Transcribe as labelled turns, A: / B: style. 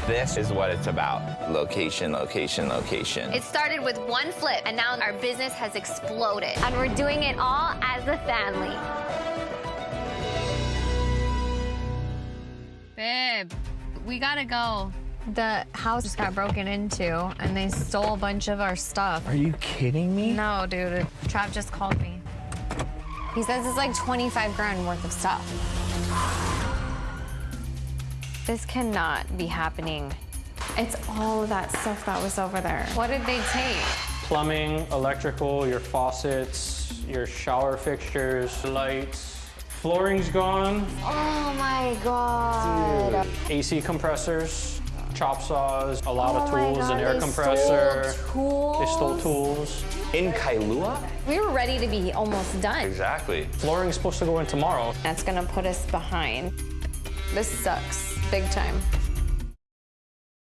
A: This is what it's about. Location, location, location.
B: It started with one flip, and now our business has exploded.
C: And we're doing it all as a family.
D: Babe, we gotta go.
E: The house just got broken into, and they stole a bunch of our stuff.
A: Are you kidding me?
E: No, dude. Trav just called me.
C: He says it's like 25 grand worth of stuff. This cannot be happening. It's all of that stuff that was over there. What did they take?
F: Plumbing, electrical, your faucets, your shower fixtures, lights. Flooring's gone.
C: Oh my God.
F: AC compressors, chop saws, a lot of
C: Oh my
F: tools,
C: God,
F: an air
C: they
F: compressor.
C: stole
F: They stole
C: tools.
F: tools.
A: In Kailua?
C: We were ready to be almost done.
A: Exactly.
F: Flooring's supposed to go in tomorrow.
C: That's gonna put us behind. This sucks, big time.